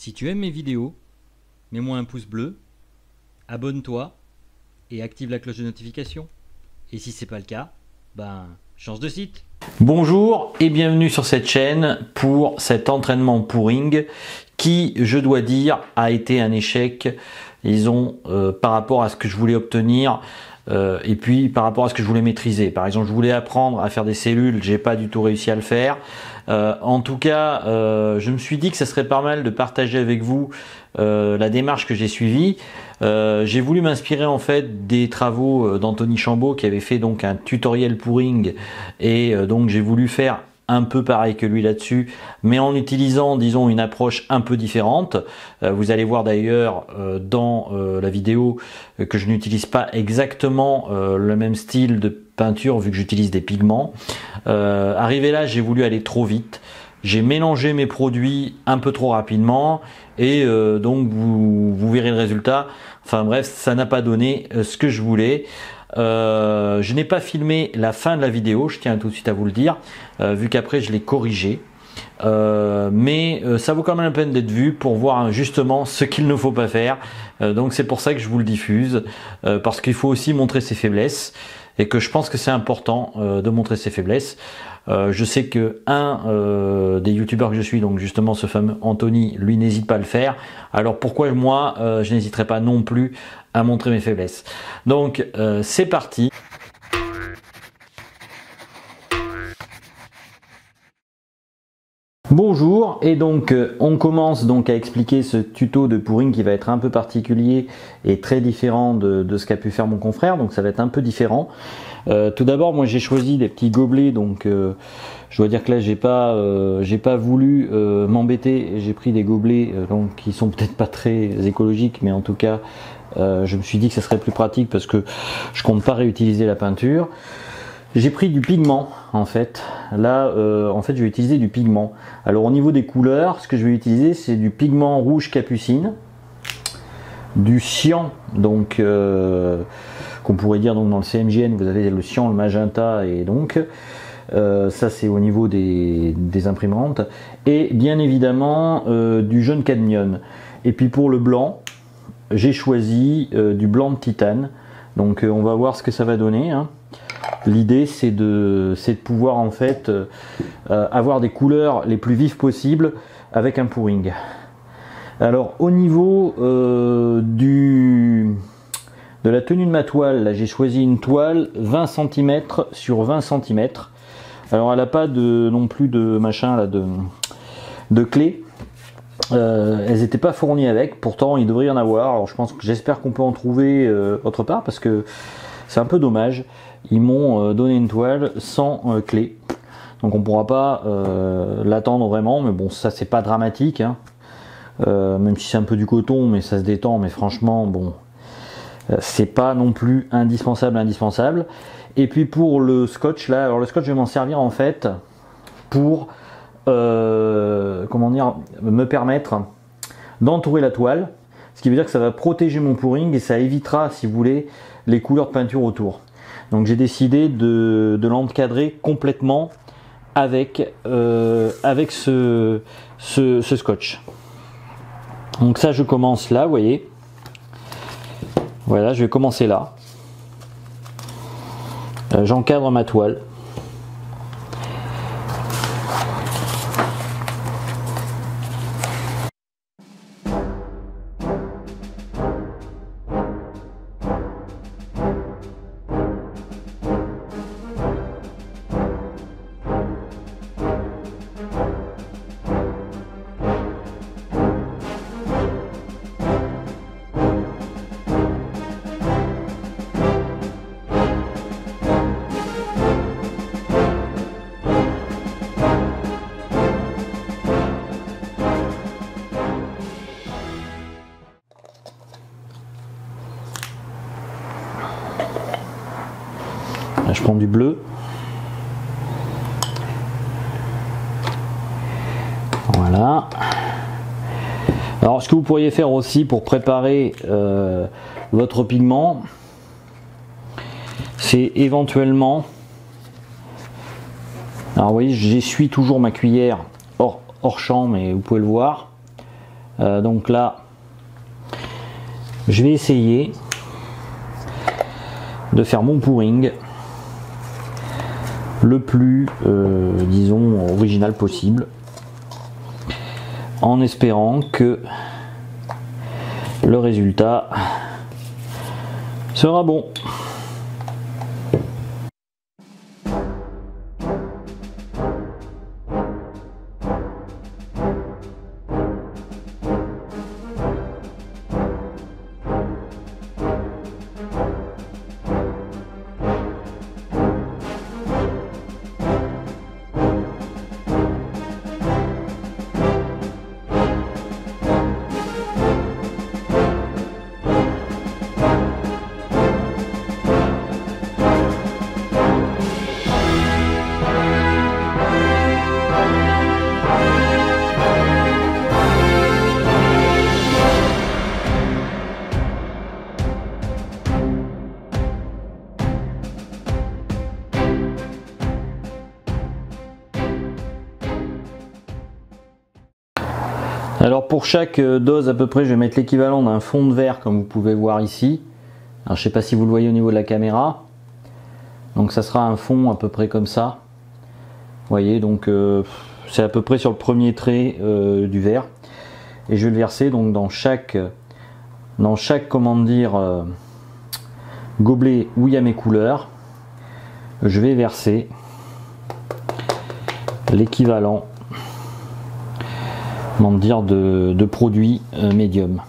Si tu aimes mes vidéos, mets-moi un pouce bleu, abonne-toi et active la cloche de notification. Et si c'est pas le cas, ben change de site. Bonjour et bienvenue sur cette chaîne pour cet entraînement pouring qui, je dois dire, a été un échec, disons, par rapport à ce que je voulais obtenir et puis par rapport à ce que je voulais maîtriser. Par exemple, je voulais apprendre à faire des cellules, j'ai pas du tout réussi à le faire. En tout cas, je me suis dit que ça serait pas mal de partager avec vous la démarche que j'ai suivie. J'ai voulu m'inspirer en fait des travaux d'Anthony Chambaud qui avait fait donc un tutoriel pouring et donc j'ai voulu faire un peu pareil que lui là-dessus, mais en utilisant, disons, une approche un peu différente. Vous allez voir d'ailleurs dans la vidéo que je n'utilise pas exactement le même style de peinture vu que j'utilise des pigments. Arrivé là, j'ai voulu aller trop vite. J'ai mélangé mes produits un peu trop rapidement et donc vous verrez le résultat. Enfin bref, ça n'a pas donné ce que je voulais. Je n'ai pas filmé la fin de la vidéo, je tiens tout de suite à vous le dire, vu qu'après je l'ai corrigé. Mais ça vaut quand même la peine d'être vu pour voir justement ce qu'il ne faut pas faire. Donc c'est pour ça que je vous le diffuse, parce qu'il faut aussi montrer ses faiblesses et que je pense que c'est important de montrer ses faiblesses. Je sais que des youtubeurs que je suis, donc justement ce fameux Anthony, lui n'hésite pas à le faire. Alors pourquoi moi je n'hésiterai pas non plus à montrer mes faiblesses. Donc c'est parti. Bonjour, et donc on commence donc à expliquer ce tuto de pouring qui va être un peu particulier et très différent de ce qu'a pu faire mon confrère, donc ça va être un peu différent. Tout d'abord, moi j'ai choisi des petits gobelets, donc je dois dire que là j'ai pas voulu m'embêter, j'ai pris des gobelets donc qui sont peut-être pas très écologiques, mais en tout cas je me suis dit que ça serait plus pratique parce que je compte pas réutiliser la peinture. J'ai pris du pigment en fait. Là, en fait, je vais utiliser du pigment. Alors au niveau des couleurs, ce que je vais utiliser, c'est du pigment rouge capucine, du cyan, donc qu'on pourrait dire donc dans le CMJN, vous avez le cyan, le magenta et donc ça c'est au niveau des imprimantes, et bien évidemment du jaune cadmium. Et puis pour le blanc, j'ai choisi du blanc de titane. Donc on va voir ce que ça va donner, hein. L'idée c'est de pouvoir en fait avoir des couleurs les plus vives possibles avec un pouring. Alors au niveau de la tenue de ma toile, là j'ai choisi une toile 20 cm sur 20 cm. Alors elle n'a pas non plus de machin là, de clé. Elles n'étaient pas fournies avec, pourtant il devrait y en avoir. Alors j'espère qu'on peut en trouver autre part parce que c'est un peu dommage. Ils m'ont donné une toile sans clé, donc on pourra pas l'attendre vraiment, mais bon ça c'est pas dramatique, hein. Même si c'est un peu du coton, mais ça se détend, mais franchement bon c'est pas non plus indispensable. Et puis pour le scotch là, alors le scotch je vais m'en servir en fait pour comment dire, me permettre d'entourer la toile, ce qui veut dire que ça va protéger mon pouring et ça évitera, si vous voulez, les couleurs de peinture autour. Donc j'ai décidé de l'encadrer complètement avec ce scotch. Donc ça je commence là, vous voyez. Voilà, je vais commencer là. J'encadre ma toile. Là, je prends du bleu. Voilà. Alors ce que vous pourriez faire aussi pour préparer votre pigment, c'est éventuellement, alors vous voyez, j'essuie toujours ma cuillère hors champ, mais vous pouvez le voir, Donc là, je vais essayer de faire mon pouring le plus, disons, original possible, en espérant que le résultat sera bon. Alors pour chaque dose à peu près, je vais mettre l'équivalent d'un fond de verre comme vous pouvez voir ici. Alors je ne sais pas si vous le voyez au niveau de la caméra. Donc ça sera un fond à peu près comme ça. Vous voyez, donc c'est à peu près sur le premier trait du verre. Et je vais le verser donc dans chaque comment dire, gobelet où il y a mes couleurs. Je vais verser l'équivalent dire de produits médium.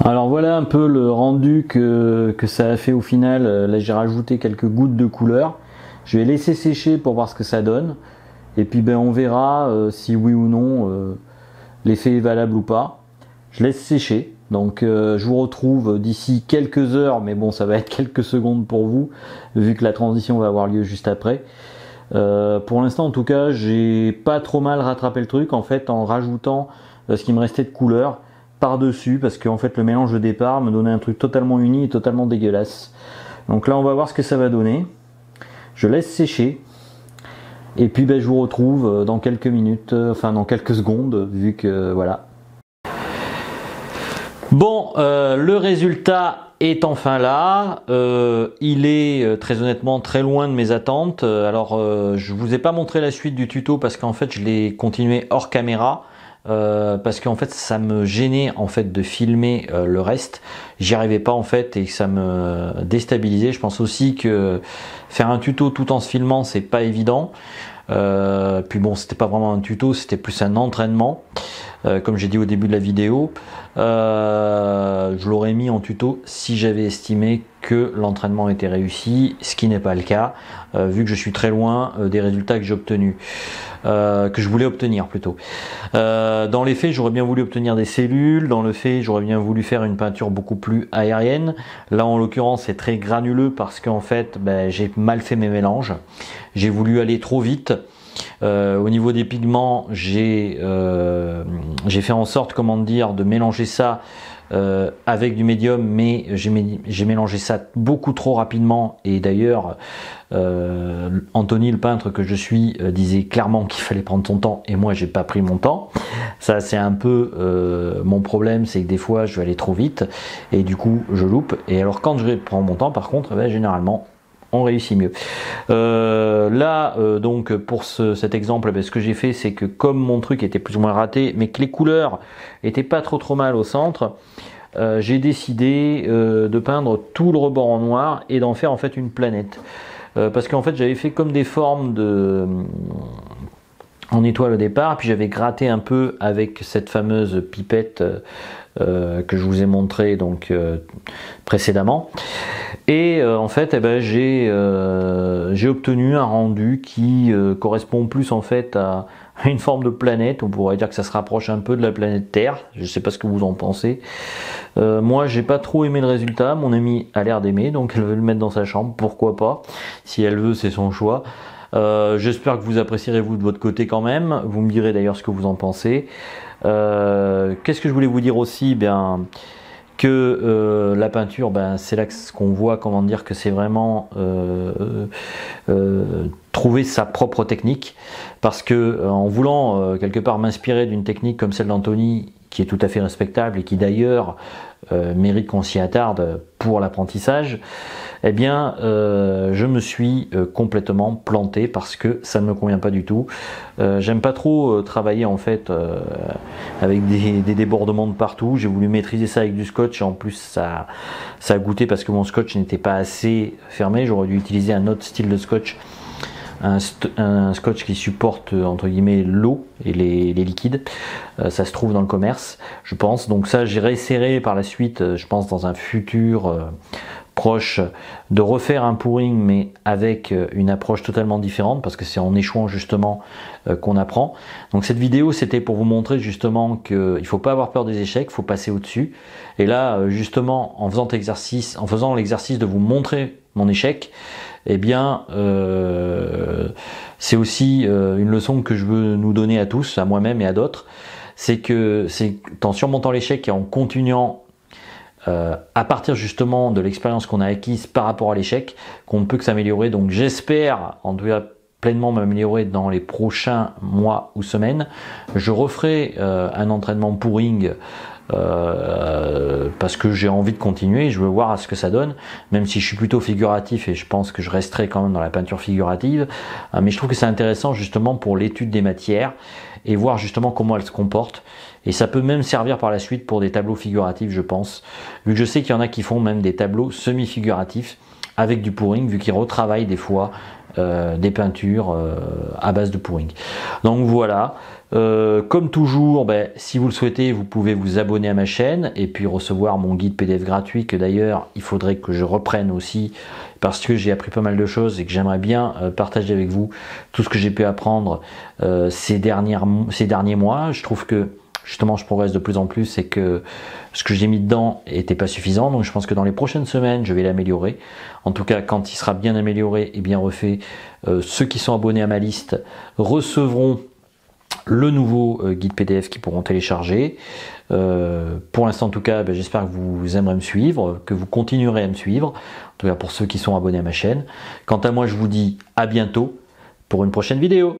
Alors voilà un peu le rendu que ça a fait au final. Là j'ai rajouté quelques gouttes de couleur. Je vais laisser sécher pour voir ce que ça donne. Et puis ben, on verra si oui ou non l'effet est valable ou pas. Je laisse sécher. Donc je vous retrouve d'ici quelques heures. Mais bon, ça va être quelques secondes pour vous, vu que la transition va avoir lieu juste après. Pour l'instant en tout cas, j'ai pas trop mal rattrapé le truc en fait en rajoutant ce qui me restait de couleur par-dessus, parce qu'en fait le mélange de départ me donnait un truc totalement uni et totalement dégueulasse. Donc là on va voir ce que ça va donner. Je laisse sécher et puis ben, je vous retrouve dans quelques minutes, enfin dans quelques secondes, vu que voilà. Bon, le résultat est enfin là. Il est très honnêtement très loin de mes attentes. Alors je vous ai pas montré la suite du tuto parce qu'en fait je l'ai continué hors caméra. Parce qu'en fait ça me gênait en fait de filmer le reste, j'y arrivais pas en fait et ça me déstabilisait. Je pense aussi que faire un tuto tout en se filmant c'est pas évident. Puis bon, c'était pas vraiment un tuto, c'était plus un entraînement. Comme j'ai dit au début de la vidéo, je l'aurais mis en tuto si j'avais estimé que l'entraînement était réussi, ce qui n'est pas le cas, vu que je suis très loin des résultats que j'ai obtenus, que je voulais obtenir plutôt. Dans les faits, j'aurais bien voulu obtenir des cellules, dans le fait, j'aurais bien voulu faire une peinture beaucoup plus aérienne. Là, en l'occurrence, c'est très granuleux parce qu'en fait, j'ai mal fait mes mélanges. J'ai voulu aller trop vite. Au niveau des pigments, j'ai fait en sorte, comment dire, de mélanger ça avec du médium, mais j'ai mélangé ça beaucoup trop rapidement. Et d'ailleurs, Anthony, le peintre que je suis, disait clairement qu'il fallait prendre son temps, et moi j'ai pas pris mon temps. Ça, c'est un peu mon problème, c'est que des fois je vais aller trop vite et du coup je loupe. Et alors quand je prends mon temps, par contre, généralement on réussit mieux. Donc pour cet exemple, ce que j'ai fait, c'est que comme mon truc était plus ou moins raté, mais que les couleurs étaient pas trop mal au centre, j'ai décidé de peindre tout le rebord en noir et d'en faire en fait une planète. Parce qu'en fait j'avais fait comme des formes en étoile au départ, puis j'avais gratté un peu avec cette fameuse pipette que je vous ai montré donc précédemment. Et en fait, j'ai obtenu un rendu qui correspond plus en fait à une forme de planète. On pourrait dire que ça se rapproche un peu de la planète Terre. Je ne sais pas ce que vous en pensez. Moi, j'ai pas trop aimé le résultat. Mon amie a l'air d'aimer, donc elle veut le mettre dans sa chambre. Pourquoi pas? Si elle veut, c'est son choix. J'espère que vous apprécierez vous de votre côté quand même. Vous me direz d'ailleurs ce que vous en pensez. Qu'est-ce que je voulais vous dire aussi? Que la peinture, c'est là qu'on voit, comment dire, que c'est vraiment trouver sa propre technique, parce que en voulant quelque part m'inspirer d'une technique comme celle d'Anthony, qui est tout à fait respectable et qui d'ailleurs mérite qu'on s'y attarde pour l'apprentissage, je me suis complètement planté parce que ça ne me convient pas du tout. J'aime pas trop travailler en fait avec des débordements de partout. J'ai voulu maîtriser ça avec du scotch et en plus ça a goûté parce que mon scotch n'était pas assez fermé. J'aurais dû utiliser un autre style de scotch, un scotch qui supporte entre guillemets l'eau et les liquides. Ça se trouve dans le commerce, je pense. Donc ça, j'ai réessayé par la suite, je pense dans un futur proche, de refaire un pouring mais avec une approche totalement différente, parce que c'est en échouant justement qu'on apprend. Donc cette vidéo, c'était pour vous montrer justement qu'il ne faut pas avoir peur des échecs, il faut passer au-dessus. Et là, justement, en faisant l'exercice de vous montrer mon échec, c'est aussi une leçon que je veux nous donner à tous, à moi-même et à d'autres. C'est que c'est en surmontant l'échec et en continuant à partir justement de l'expérience qu'on a acquise par rapport à l'échec, qu'on ne peut que s'améliorer. Donc j'espère en tout cas pleinement m'améliorer dans les prochains mois ou semaines. Je referai un entraînement pouring parce que j'ai envie de continuer, je veux voir à ce que ça donne, même si je suis plutôt figuratif et je pense que je resterai quand même dans la peinture figurative, mais je trouve que c'est intéressant justement pour l'étude des matières et voir justement comment elles se comportent. Et ça peut même servir par la suite pour des tableaux figuratifs, je pense, vu que je sais qu'il y en a qui font même des tableaux semi-figuratifs avec du pouring, vu qu'ils retravaillent des fois des peintures à base de pouring. Donc voilà, comme toujours, si vous le souhaitez, vous pouvez vous abonner à ma chaîne et puis recevoir mon guide PDF gratuit, que d'ailleurs il faudrait que je reprenne aussi, parce que j'ai appris pas mal de choses et que j'aimerais bien partager avec vous tout ce que j'ai pu apprendre ces derniers mois. Je trouve que justement je progresse de plus en plus et que ce que j'ai mis dedans n'était pas suffisant, donc je pense que dans les prochaines semaines je vais l'améliorer. En tout cas, quand il sera bien amélioré et bien refait, ceux qui sont abonnés à ma liste recevront le nouveau guide PDF qu'ils pourront télécharger. Pour l'instant en tout cas, j'espère que vous aimerez me suivre, que vous continuerez à me suivre, en tout cas pour ceux qui sont abonnés à ma chaîne. Quant à moi, je vous dis à bientôt pour une prochaine vidéo.